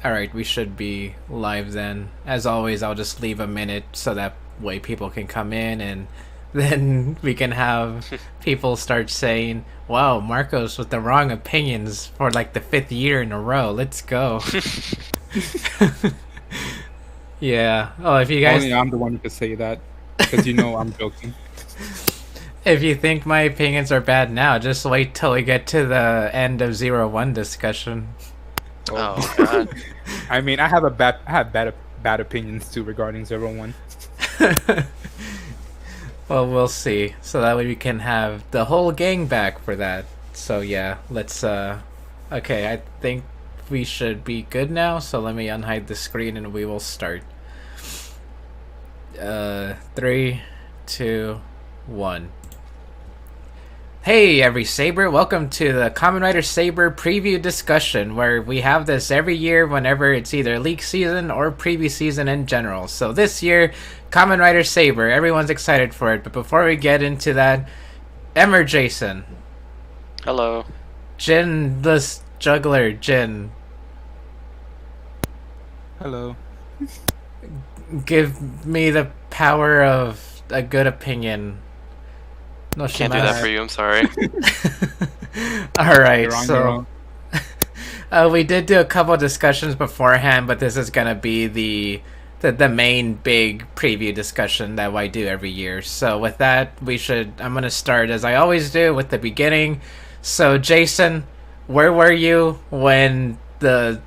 Alright, we should be live then. As always, I'll just leave a minute so that way people can come in and then we can have people start saying, wow, Marcos with the wrong opinions for like the fifth year in a row. Let's go. Yeah. Oh, if you guys. Only I'm the one who could say that, because you know I'm joking. If you think my opinions are bad now, just wait till we get to the end of 01 discussion. Oh god. I mean, I have bad opinions too regarding 01. Well, we'll see. So that way we can have the whole gang back for that. So yeah, let's okay, I think we should be good now. So let me unhide the screen and we will start. 3, 2, 1. Hey, every Saber! Welcome to the Kamen Rider Saber preview discussion, where we have this every year whenever it's either leak season or preview season in general. So this year, Kamen Rider Saber, everyone's excited for it. But before we get into that, Emmer Jason, Hello. Jin the Juggler, Jin, Hello. give me the power of a good opinion. No, Can't do that for you, I'm sorry. Alright, You're wrong, you're so wrong. we did do a couple discussions beforehand, but this is gonna be the main big preview discussion that I do every year. So with that, I'm gonna start as I always do with the beginning. So Jason, where were you when the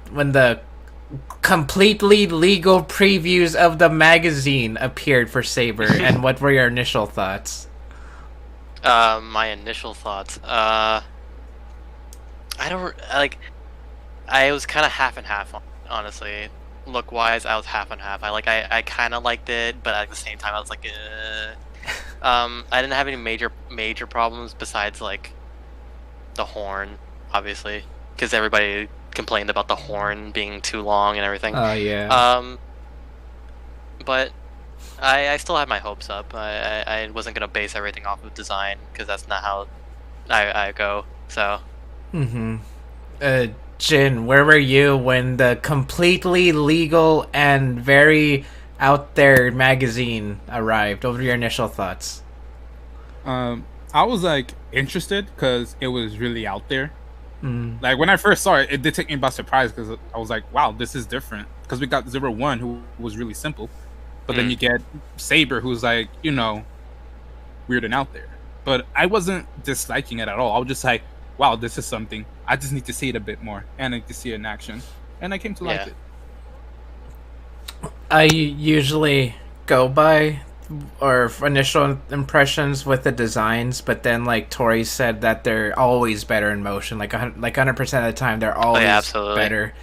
completely legal previews of the magazine appeared for Saber, and what were your initial thoughts? My initial thoughts. I don't like. I was kind of half and half, honestly. Look wise, I was half and half. I kind of liked it, but at the same time, I was like, I didn't have any major problems besides like the horn, obviously, because everybody complained about the horn being too long and everything. Oh yeah. But I still had my hopes up. I wasn't gonna base everything off of design because that's not how I go. So Jin, where were you when the completely legal and very out there magazine arrived? What were your initial thoughts? I was like interested because it was really out there. Mm. Like when I first saw it, it did take me by surprise because I was like, "Wow, this is different." Because we got 01, who was really simple, but then you get Saber, who's like, weird and out there. But I wasn't disliking it at all. I was just like, "Wow, this is something. I just need to see it a bit more, and I need to see it in action." And I came to like it. I usually go by or initial impressions with the designs, but then like Tori said that they're always better in motion. Like 100% of the time, they're always absolutely better.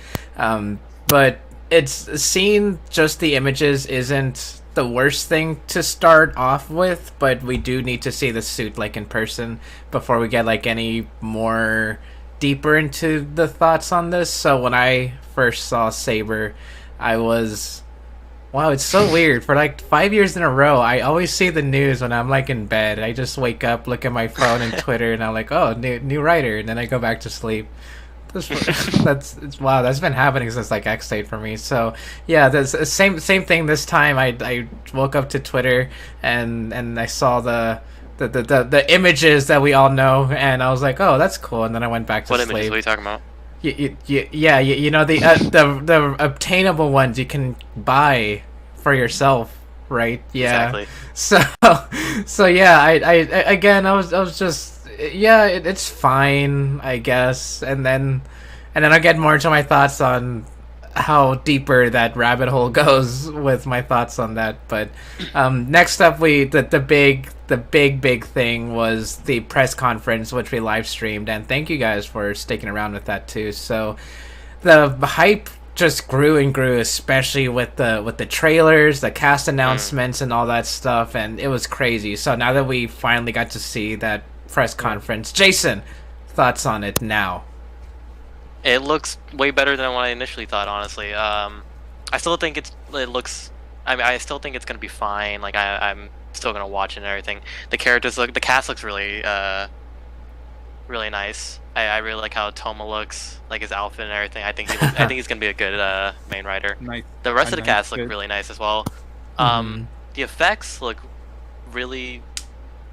But it's seeing just the images isn't the worst thing to start off with, but we do need to see the suit like in person before we get like any more deeper into the thoughts on this. So when I first saw Saber, I was, wow, it's so weird. For like 5 years in a row, I always see the news when I'm like in bed. I just wake up, look at my phone and Twitter, and I'm like, oh, new writer, and then I go back to sleep. Wow, that's been happening since like X8 for me. So yeah, the same thing this time. I woke up to Twitter and I saw the images that we all know, and I was like, oh, that's cool. And then I went back to what sleep. images? What are you talking about? You know the obtainable ones you can buy for yourself, right? Yeah. Exactly. So yeah, I again I was just, yeah, it's fine, I guess, and then I'll get more into my thoughts on how deeper that rabbit hole goes with my thoughts on that. But next up, the big thing was the press conference, which we live streamed, and thank you guys for sticking around with that too. So the hype just grew and grew, especially with the trailers, the cast announcements, and all that stuff, and it was crazy. So now that we finally got to see that press conference, Jason, thoughts on it now? It looks way better than what I initially thought, honestly. I still think it looks. I still think it's gonna be fine. Like I'm still gonna watch it and everything. The cast looks really, really nice. I really like how Toma looks, like his outfit and everything. I think he's gonna be a good main writer. Nice. The rest of the nice cast look kid. really nice as well. Mhm. The effects look really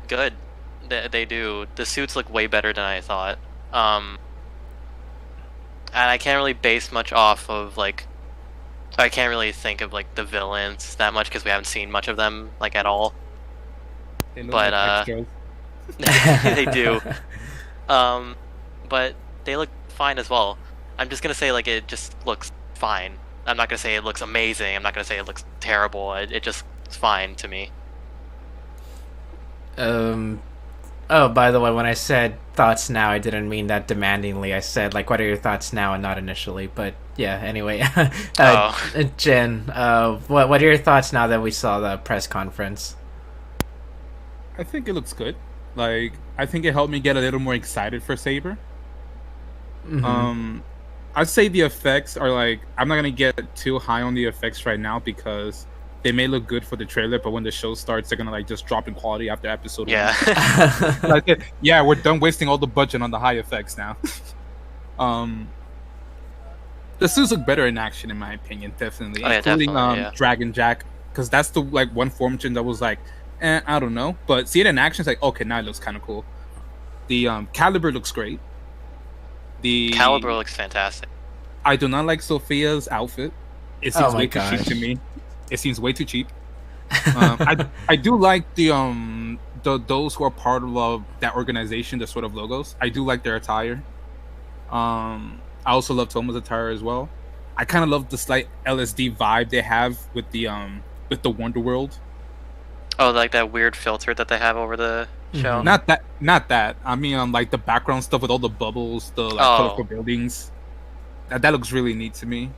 good. They do. The suits look way better than I thought. And I can't really base much off of like. I can't really think of like the villains that much because we haven't seen much of them like at all. They look But, like extras. They do. But they look fine as well. I'm just gonna say like it just looks fine. I'm not gonna say it looks amazing. I'm not gonna say it looks terrible. It just is fine to me. Oh, by the way, when I said thoughts now, I didn't mean that demandingly. I said like, what are your thoughts now, and not initially. But yeah, anyway, Jen, what are your thoughts now that we saw the press conference? I think it looks good. Like, I think it helped me get a little more excited for Saber. Mhm. I'd say the effects are like, I'm not gonna get too high on the effects right now because they may look good for the trailer, but when the show starts, they're gonna like just drop in quality after episode Yeah. one. Like, yeah, we're done wasting all the budget on the high effects now. The suits look better in action, in my opinion, definitely, Oh, yeah, including definitely, yeah. Dragon Jack, because that's the like one formation that was like, I don't know, but see it in action, it's like, okay, now it looks kind of cool. The Caliber looks great. The Caliber looks fantastic. I do not like Sophia's outfit. It Oh seems my way too cheap gosh. to me. It seems way too cheap. I do like the those who are part of that organization, the sort of logos. I do like their attire. I also love Toma's attire as well. I kind of love the slight LSD vibe they have with the Wonder World. Oh, like that weird filter that they have over the show. Mhm. Not that. I mean, like the background stuff with all the bubbles, the like Oh. colorful buildings. That looks really neat to me.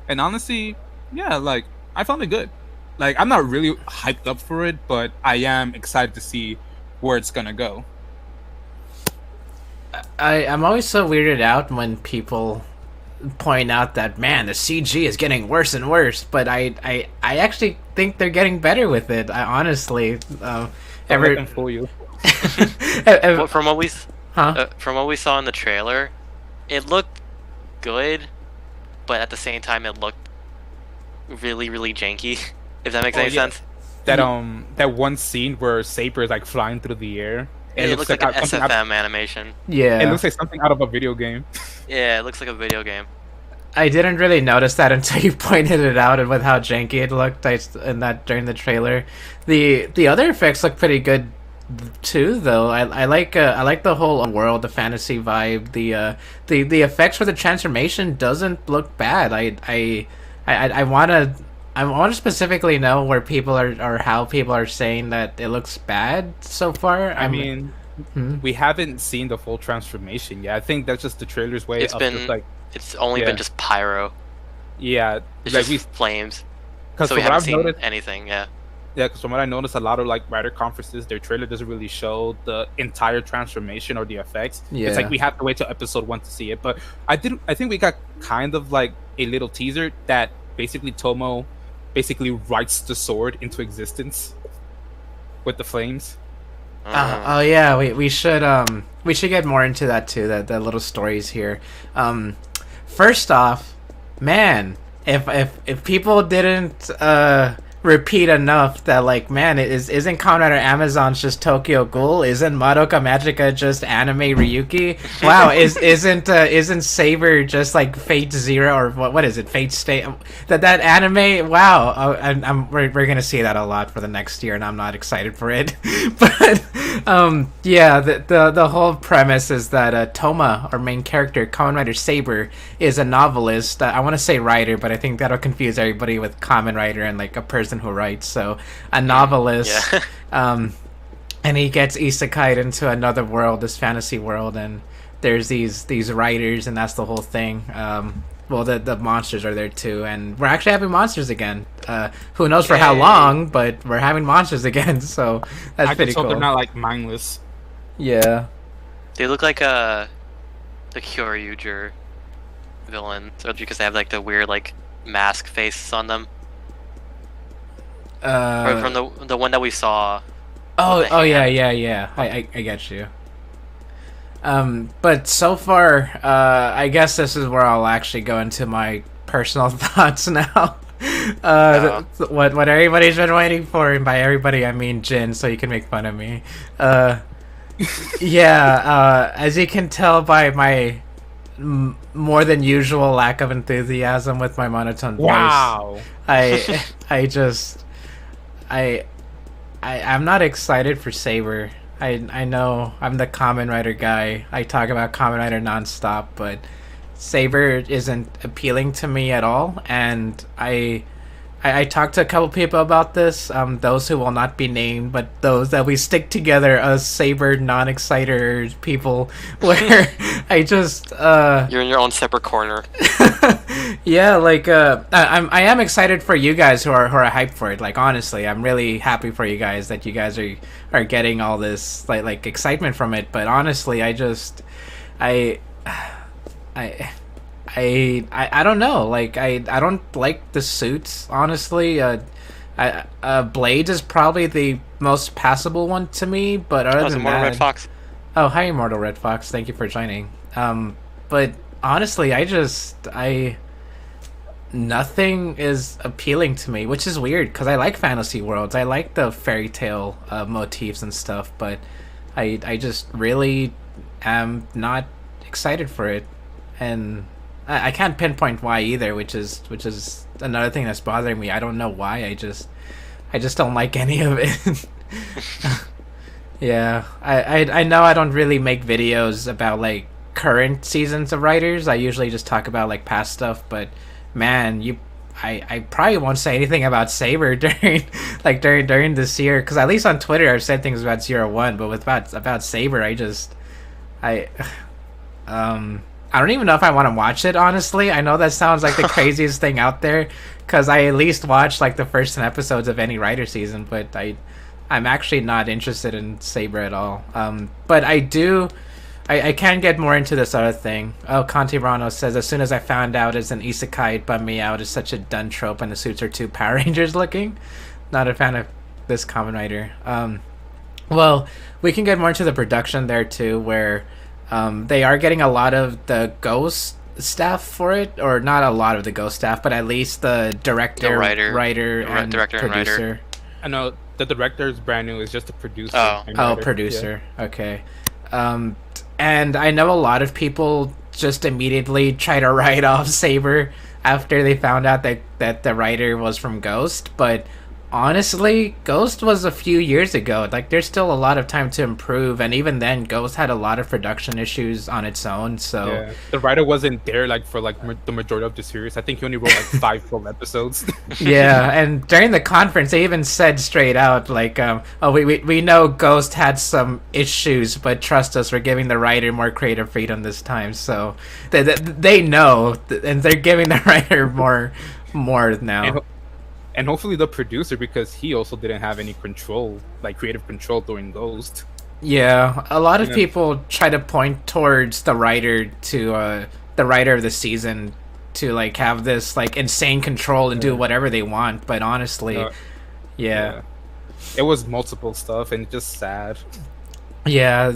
And honestly, yeah, like I found it good. Like I'm not really hyped up for it, but I am excited to see where it's gonna go. I'm always so weirded out when people point out that, man, the CG is getting worse and worse, but I actually think they're getting better with it. I honestly, Don't let them fool you. Well, from what we huh? from what we saw in the trailer, it looked good, but at the same time, it looked really, really janky. If that makes Oh, any yeah. sense. That one scene where Saber is like flying through the air. It looks like an something out- SFM animation. Yeah, It looks like something out of a video game. Yeah, it looks like a video game. I didn't really notice that until you pointed it out, and with how janky it looked in that during the trailer. The other effects look pretty good too, though. I like the whole world, the fantasy vibe. The effects for the transformation doesn't look bad. I want to specifically know where people are, or how people are saying that it looks bad so far. I mean, Hmm? we haven't seen the full transformation yet. I think that's just the trailer's way It's of been just like, it's only yeah. been just pyro. yeah, It's like just flames. because So from we what haven't I've seen noticed, anything. Yeah. yeah, because from what I noticed, a lot of like writer conferences, their trailer doesn't really show the entire transformation or the effects. Yeah. It's like we have to wait till episode 1 to see it. But I think we got kind of like a little teaser that basically Tomo basically writes the sword into existence with the flames. Oh yeah, we should get more into that too. The little stories here. First off, man, if people didn't repeat enough that, like, man, isn't Kamen Rider Amazon's just Tokyo Ghoul? Isn't Madoka Magica just anime Ryuki? Wow, isn't Saber just like Fate Zero, or what is it, Fate Stay? That anime? Wow, we're gonna see that a lot for the next year, and I'm not excited for it. But yeah, the whole premise is that Toma, our main character, Kamen Rider Saber, is a novelist. I want to say writer, but I think that'll confuse everybody with Kamen Rider and like a person who writes. So a novelist, Yeah. and he gets isekai'd into another world, this fantasy world, and there's these writers, and that's the whole thing. Well, the monsters are there too, and we're actually having monsters again. Who knows for how Yay. long, but we're having monsters again, so that's I pretty just hope cool. they're not like mindless. Yeah. They look like the Kyoryuger villain, so because they have like the weird like mask faces on them. Or from the one that we saw. Oh, the yeah, hand. yeah. I get you. But so far, I guess this is where I'll actually go into my personal thoughts now. What everybody's been waiting for, and by everybody I mean Jin, so you can make fun of me. As you can tell by my more than usual lack of enthusiasm with my monotone voice, I'm not excited for Saber. I know I'm the Kamen Rider guy. I talk about Kamen Rider nonstop, but Saber isn't appealing to me at all. And I talked to a couple people about this, those who will not be named, but those that we stick together as Saber non-exciters people, where I just... You're in your own separate corner. Yeah, like, I am excited for you guys who are hyped for it. Like, honestly, I'm really happy for you guys that you guys are getting all this, like excitement from it. But honestly, I don't know. Like, I don't like the suits, honestly. Blade is probably the most passable one to me, but other than that... Red Fox. Oh, hi, Immortal Red Fox. Thank you for joining. But honestly, nothing is appealing to me, which is weird, because I like fantasy worlds. I like the fairy tale motifs and stuff, but I just really am not excited for it. And... I can't pinpoint why either, which is another thing that's bothering me. I don't know why. I just don't like any of it. Yeah, I know I don't really make videos about like current seasons of writers. I usually just talk about like past stuff. But man, I probably won't say anything about Saber during this year, because at least on Twitter I've said things about 01, but about Saber I don't even know if I want to watch it, honestly. I know that sounds like the craziest thing out there, because I at least watched like the first 10 episodes of any Rider season, but I'm actually not interested in Saber at all. But I can get more into this other thing. Oh, Conte Rano says, as soon as I found out it's an isekai, it bummed me out. It's such a done trope and the suits are too Power Rangers looking. Not a fan of this Kamen Rider. Well, we can get more into the production there too, where... they are getting a lot of the ghost staff for it, or not a lot of the ghost staff, but at least the director, writer, and director producer. And writer. I know the director is brand new. It's just a producer. Producer. Yeah. Okay. And I know a lot of people just immediately try to write off Saber after they found out that the writer was from Ghost, but honestly, Ghost was a few years ago. Like, there's still a lot of time to improve, and even then, Ghost had a lot of production issues on its own. So yeah. The writer wasn't there like for like the majority of the series. I think he only wrote like 5 full episodes. Yeah, and during the conference, they even said straight out, like, we know Ghost had some issues, but trust us, we're giving the writer more creative freedom this time. So they know, and they're giving the writer more now. And hopefully the producer, because he also didn't have any control, like creative control during Ghost. Yeah, a lot of people try to point towards the writer of the season to like have this like insane control and do whatever they want, but honestly, it was multiple stuff and just sad. Yeah,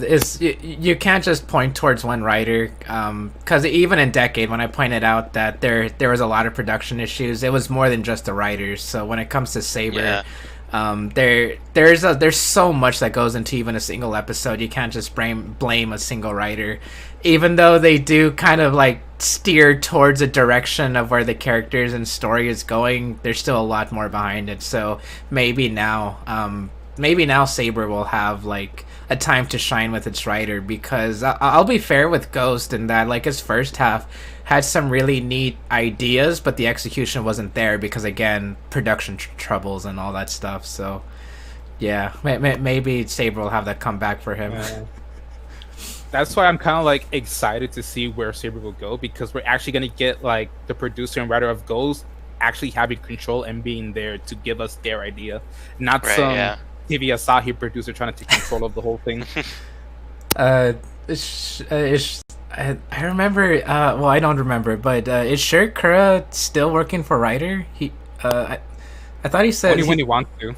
you can't just point towards one writer, because even in Decade, when I pointed out that there was a lot of production issues, it was more than just the writers. So when it comes to Saber, there's so much that goes into even a single episode. You can't just blame a single writer, even though they do kind of like steer towards a direction of where the characters and story is going. There's still a lot more behind it. So maybe now Saber will have like a time to shine with its writer, because I'll be fair with Ghost in that like his first half had some really neat ideas, but the execution wasn't there because, again, production troubles and all that stuff. So yeah, maybe Saber will have that come back for him. That's why I'm kind of like excited to see where Saber will go, because we're actually going to get like the producer and writer of Ghost actually having control and being there to give us their idea, not TV Asahi producer trying to take control of the whole thing. I remember. Well, I don't remember, but is Shirokura still working for writer? I thought he said only when he wants to.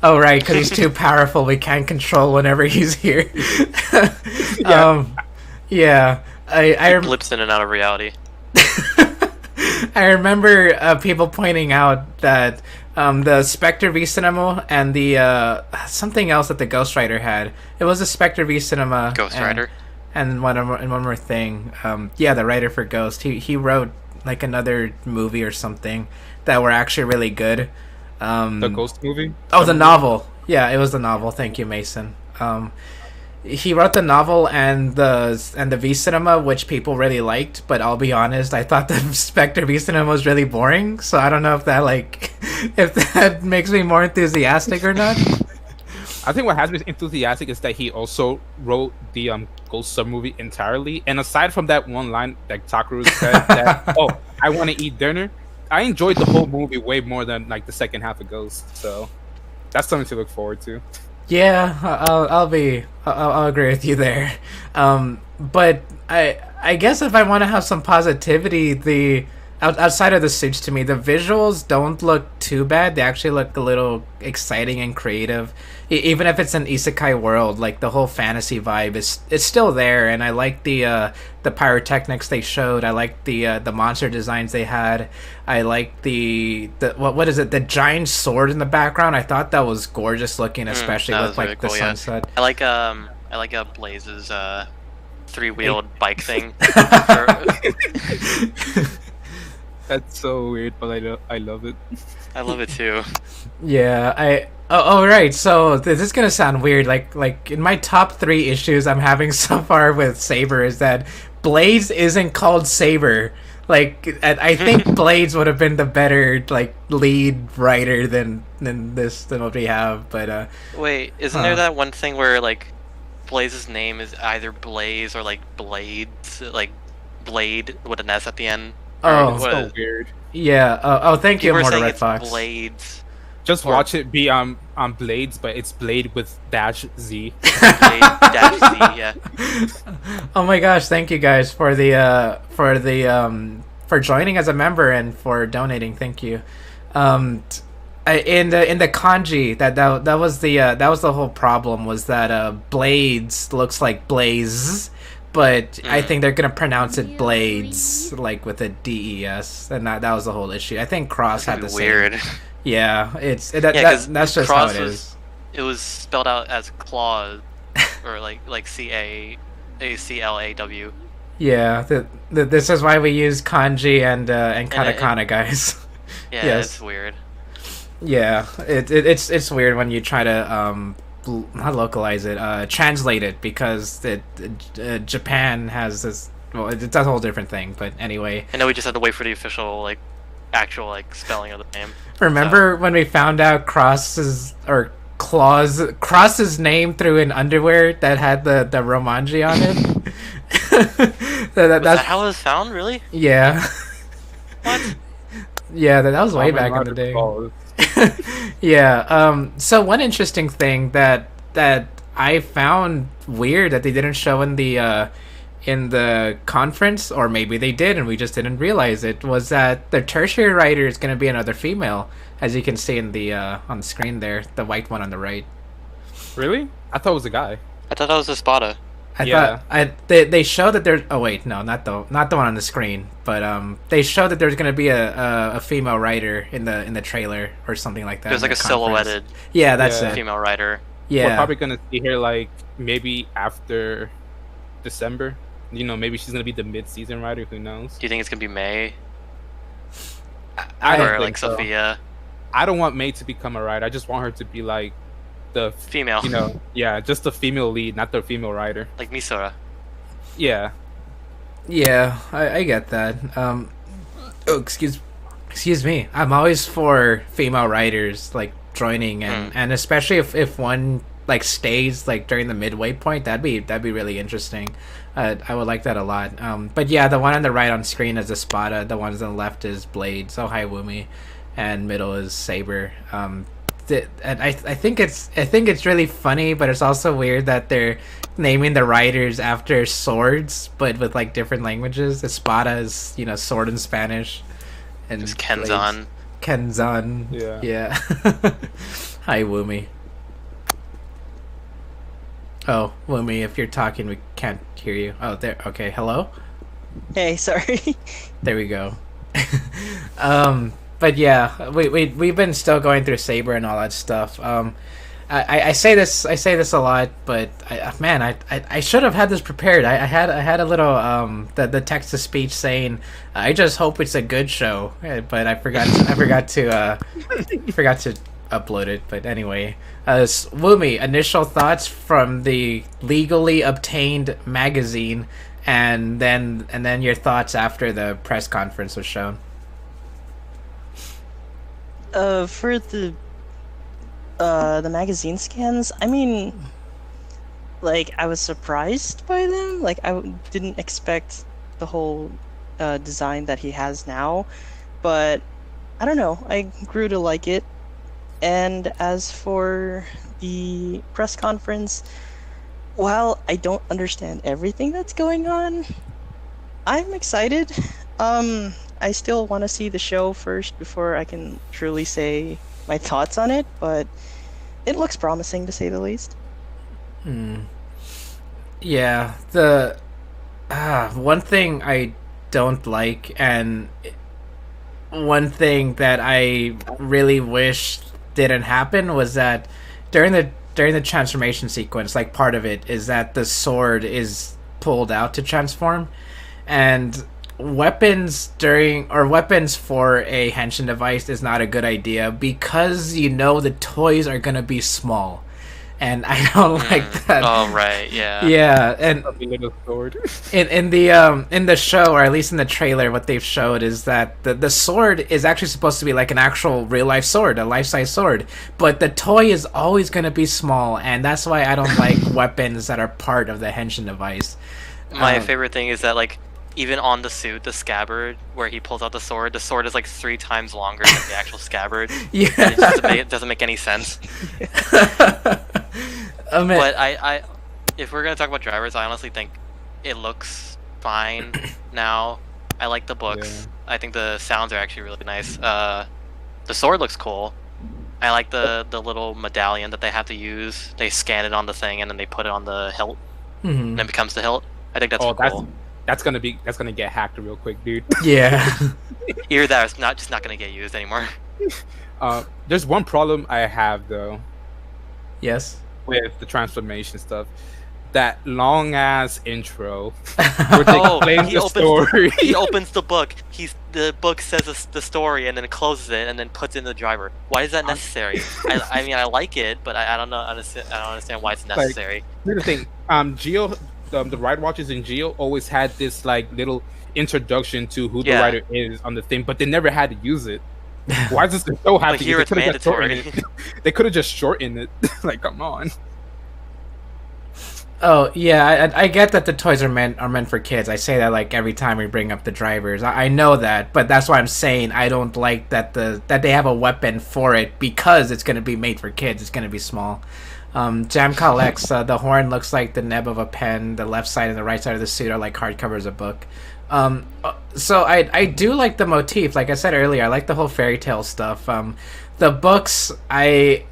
Oh right, because he's too powerful. We can't control whenever he's here. Yeah. Yeah. He blips in and out of reality. I remember people pointing out that the Spectre V Cinema and the something else that the Ghost Rider had. It was a Spectre V Cinema. Ghost Rider. And one more thing. Yeah, the writer for Ghost. He wrote like another movie or something that were actually really good. The Ghost movie? Oh, the novel. Yeah, it was the novel. Thank you, Mason. He wrote the novel and the V Cinema, which people really liked. But I'll be honest, I thought the Spectre V Cinema was really boring. So I don't know if that if that makes me more enthusiastic or not. I think what has me enthusiastic is that he also wrote the Ghost sub movie entirely. And aside from that one line that Takaru said that, oh, I want to eat dinner, I enjoyed the whole movie way more than like the second half of Ghost. So that's something to look forward to. Yeah, I'll agree with you there. But I guess if I want to have some positivity, outside of the suits, to me, the visuals don't look too bad. They actually look a little exciting and creative. Even if it's an isekai world, like the whole fantasy vibe is still there, and I like the pyrotechnics they showed. I like the monster designs they had. I like the what is it? The giant sword in the background. I thought that was gorgeous looking, especially with like the sunset. I like Blaze's 3-wheeled bike thing. That's so weird, but I love it. I love it too. Yeah, Oh right. So this is gonna sound weird. Like in my top 3 issues I'm having so far with Saber is that Blades isn't called Saber. Like I think Blades would have been the better like lead writer than what we have. But wait, isn't there that one thing where like Blaze's name is either Blaze or like Blades, like Blade with an S at the end? Oh, so weird. Yeah. Oh, thank you, Mortal Red Fox. Blades. Just watch it be on Blades, but it's Blade with dash Z. Blade dash Z, yeah. Oh my gosh! Thank you guys for joining as a member and for donating. Thank you. In the kanji that was the whole problem was that Blades looks like Blaze. But I think they're gonna pronounce it Blades, like with a DES, and that was the whole issue. I think Cross had the weird. same. Yeah, that's just Cross how it is. It was spelled out as claws, or like CLAW. Yeah, this is why we use kanji and katakana, guys. Yeah, yes. It's weird. Yeah, it's weird when you try to not localize it, translate it, because Japan has this. Well, it's a whole different thing. But anyway, I know we just had to wait for the official actual spelling of the name. Remember when we found out Cross's name through an underwear that had the Romanji on it? Was that how it was found, really? Yeah. What? Yeah, that was way back in the day. Yeah. So one interesting thing that I found weird that they didn't show in the conference, or maybe they did and we just didn't realize it, was that the tertiary writer is going to be another female, as you can see in the on the screen there, the white one on the right. Really? I thought it was a guy. I thought that was a Spada. They showed that there's. Oh wait, no, not the one on the screen, but they showed that there's going to be a female writer in the trailer or something like that. There's like a silhouetted. Yeah, that's it. Female writer. Yeah, we're probably gonna see her maybe after December. Maybe she's gonna be the mid-season writer. Who knows? Do you think it's gonna be May? I don't or think so. Sophia? I don't want May to become a writer. I just want her to be like the female. Yeah, just the female lead, not the female writer. Like Misora. Yeah. Yeah, I get that. Oh, excuse me. I'm always for female writers joining, and especially if one stays during the midway point, that'd be really interesting. I would like that a lot. But yeah, the one on the right on screen is Espada. The ones on the left is Blade. So Hi Wumi, and middle is Saber. And I think it's really funny, but it's also weird that they're naming the writers after swords, but with different languages. Espada is sword in Spanish, and it's Kenzan. Kenzan. Yeah. Hi, Woomy. Oh, Woomy, if you're talking, we can't hear you. Oh, there. Okay, hello? Hey, sorry. There we go. But yeah, we've been still going through Saber and all that stuff. I say this a lot, but I should have had this prepared. I had a little the text to speech saying I just hope it's a good show, but I forgot to forgot to upload it. But anyway, Woomy, initial thoughts from the legally obtained magazine, and then your thoughts after the press conference was shown. For the magazine scans, I mean, like, I was surprised by them. Like, didn't expect the whole design that he has now, but I don't know, I grew to like it. And as for the press conference, while I don't understand everything that's going on, I'm excited. I still want to see the show first before I can truly say my thoughts on it, but it looks promising to say the least. Yeah, the one thing I don't like, and one thing that I really wish didn't happen, was that during the transformation sequence, like, part of it is that the sword is pulled out to transform, and weapons for a Henshin device is not a good idea, because the toys are gonna be small, and I don't like that. Oh right, yeah. Yeah, and A little sword. in the show, or at least in the trailer, what they've showed is that the sword is actually supposed to be like an actual real life sword, a life size sword, but the toy is always gonna be small, and that's why I don't like weapons that are part of the Henshin device. My favorite thing is that, like, even on the suit, the scabbard, where he pulls out the sword is like 3 times longer than the actual scabbard. Yeah, it doesn't make any sense. But I, if we're gonna talk about drivers, I honestly think it looks fine now. I like the books. Yeah. I think the sounds are actually really nice. The sword looks cool. I like the little medallion that they have to use. They scan it on the thing and then they put it on the hilt, and it becomes the hilt. I think that's cool. That's gonna get hacked real quick, dude. Yeah. Either that, or it's not gonna get used anymore. There's one problem I have though. Yes. With the transformation stuff, that long ass intro where they explain the story. He opens the book. The book says the story and then closes it and then puts in the driver. Why is that necessary? I mean, I like it, but I don't know. I don't understand why it's necessary. Here's the thing. Geo, the ride watchers in Geo always had this like little introduction to who the writer is on the thing, but they never had to use it. Why does the show have to use it? It's mandatory. They could have just shortened it. Like, come on. Oh yeah, I get that the toys are meant for kids. I say that like every time we bring up the drivers. I know that, but that's why I'm saying I don't like that they have a weapon for it, because it's going to be made for kids. It's going to be small. Jam collects. The horn looks like the nib of a pen. The left side and the right side of the suit are like hardcovers of book. So I do like the motif. Like I said earlier, I like the whole fairy tale stuff. The books, I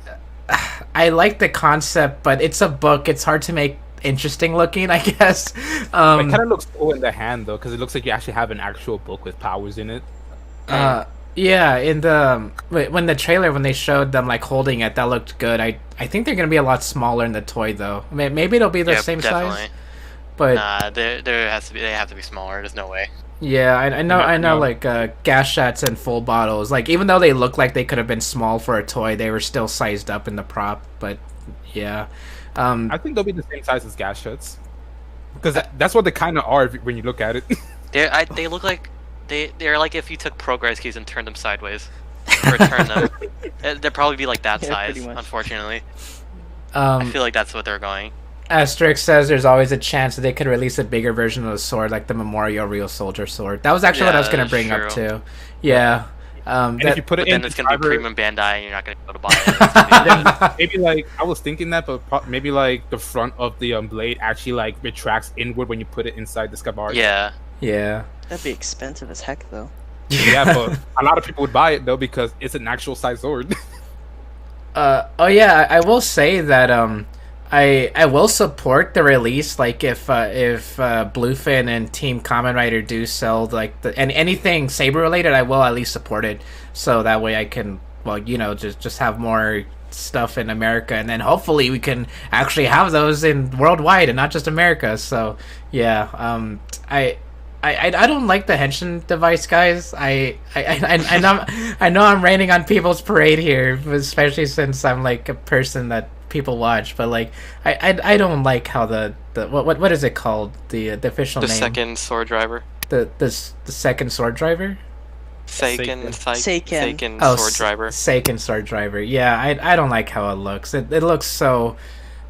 like the concept, but it's a book. It's hard to make interesting looking, I guess. It kind of looks cool in the hand though, because it looks like you actually have an actual book with powers in it. Yeah, in when they showed them like holding it, that looked good. I think they're gonna be a lot smaller in the toy though. Maybe it'll be the same size. But nah, they have to be smaller. There's no way. Yeah, I know. Like gas shots and full bottles. Like, even though they look like they could have been small for a toy, they were still sized up in the prop. But yeah, I think they'll be the same size as gas shots, because that's what they kind of are when you look at it. They look like they're like if you took progress keys and turned them sideways, or turned them. They'd probably be like that size. Unfortunately, I feel like that's what they're going. Asterix says there's always a chance that they could release a bigger version of the sword, like the Memorial Real Soldier sword. That was actually what I was going to bring up too. Yeah. If you put it in, then it's going to be premium Bandai, and you're not going to be able to buy it. Maybe like I was thinking that, but maybe like the front of the blade actually like retracts inward when you put it inside the scabbard. Yeah. That'd be expensive as heck, though. Yeah, but a lot of people would buy it though because it's an actual size sword. Oh yeah, I will say that I will support the release. Like if Bluefin and Team Kamen Rider do sell like and anything Saber related, I will at least support it. So that way I can, well, just have more stuff in America, and then hopefully we can actually have those in worldwide and not just America. So yeah, I don't like the Henshin device, guys. I know I'm raining on people's parade here, especially since I'm like a person that people watch. But like, I don't like how the what is it called, the official The name? second sword driver. The second sword driver. Seiken Seiken. sword driver. Seiken sword driver. Yeah, I don't like how it looks. It looks so.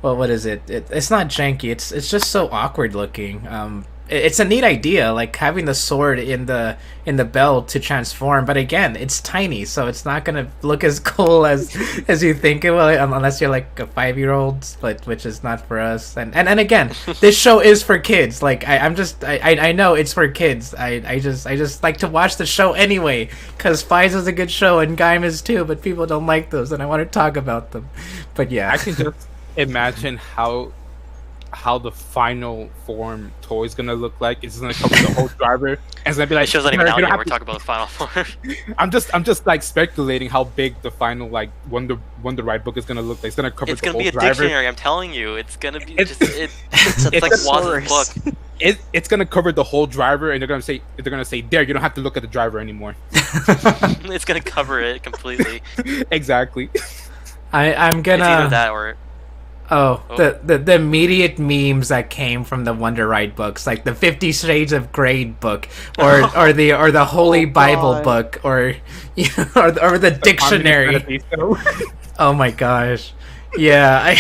Well, what is it? It's not janky. It's just so awkward looking. It's a neat idea, like having the sword in the belt to transform. But again, it's tiny, so it's not gonna look as cool as you think it will, unless you're like a 5-year-old, but which is not for us. And again, this show is for kids. Like I know it's for kids. I just like to watch the show anyway, because Fies is a good show and Gaim is too. But people don't like those, and I want to talk about them. But yeah, I can just imagine how the final form toy is gonna look like. It's gonna cover the whole driver, and it's gonna be like. It shows that even out yet. We're talking about the final form. I'm just like speculating how big the final like Wonder Ride book is gonna look like. It's gonna cover It's the gonna whole be a driver. dictionary. I'm telling you, it's gonna be It's- it's like Waz's book. It's gonna cover the whole driver, and they're gonna say, "There, you don't have to look at the driver anymore." It's gonna cover it completely. Exactly. I'm It's either gonna. that or Oh, the immediate memes that came from the Wonder Ride books, like the 50 Shades of Grey book, or the Holy Bible God. book, or or the dictionary. Oh my gosh, yeah,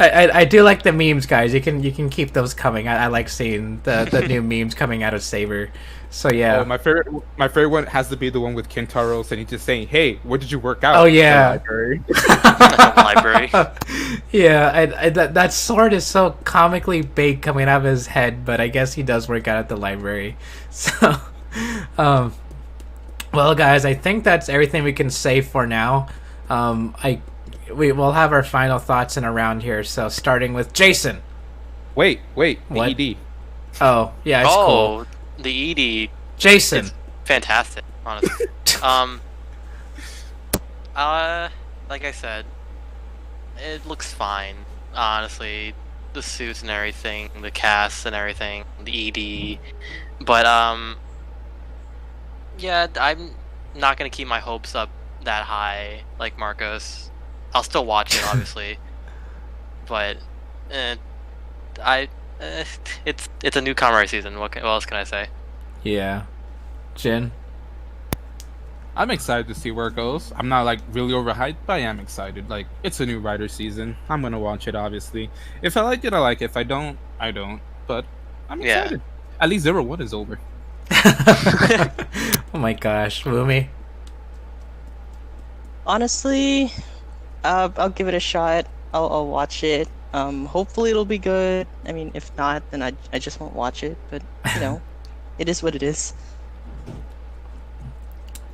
I do like the memes, guys. You can keep those coming. I like seeing the new memes coming out of Saber. So yeah. Oh, my favorite one has to be the one with Kentaro, and he's just saying, "Hey, where did you work out?" Oh, yeah. "At the library." library. Yeah, that sword is so comically big coming out of his head, but I guess he does work out at the library. So, well, guys, I think that's everything we can say for now. We will have our final thoughts in a round here. So, starting with Jason. Wait, the What? ED. Oh, yeah, it's cool. The ED. Jason. It's fantastic, honestly. Like I said, it looks fine. Honestly, the suits and everything, the cast and everything, the ED. But yeah, I'm not gonna keep my hopes up that high, like Marcos. I'll still watch it, obviously, but it's a new Kamen season. What else can I say? Yeah. Jin. I'm excited to see where it goes. I'm not like really overhyped, but I am excited. Like, it's a new writer season. I'm gonna watch it, obviously. If I like it, I like it. If I don't, I don't. But I'm Yeah. excited. At least 01 is over. Oh my gosh, Woomy. Honestly, I'll give it a shot. I'll watch it. Hopefully it'll be good. I mean, if not, then I just won't watch it. But it is what it is.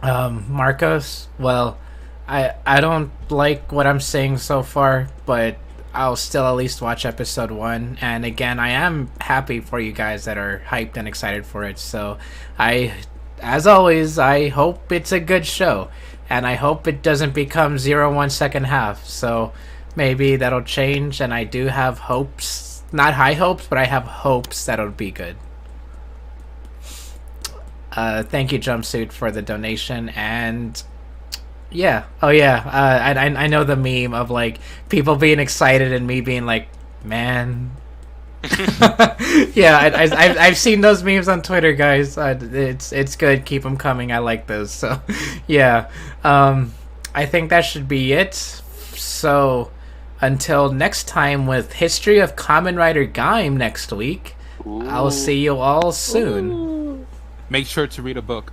Marcos, well, I don't like what I'm seeing so far, but I'll still at least watch episode 1. And again, I am happy for you guys that are hyped and excited for it. So as always, I hope it's a good show, and I hope it doesn't become 0-1 second half. So maybe that'll change, and I do have hopes, not high hopes, but I have hopes that it'll be good. Thank you, Jumpsuit, for the donation. And yeah, I know the meme of like people being excited and me being like, man. Yeah, I've seen those memes on Twitter, guys. It's good. Keep them coming. I like those. So yeah, I think that should be it. So until next time with History of Kamen Rider Gaim next week, I'll see you all soon. Make sure to read a book.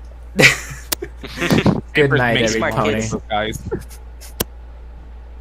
Good night, Make sure everybody. to read a book, guys.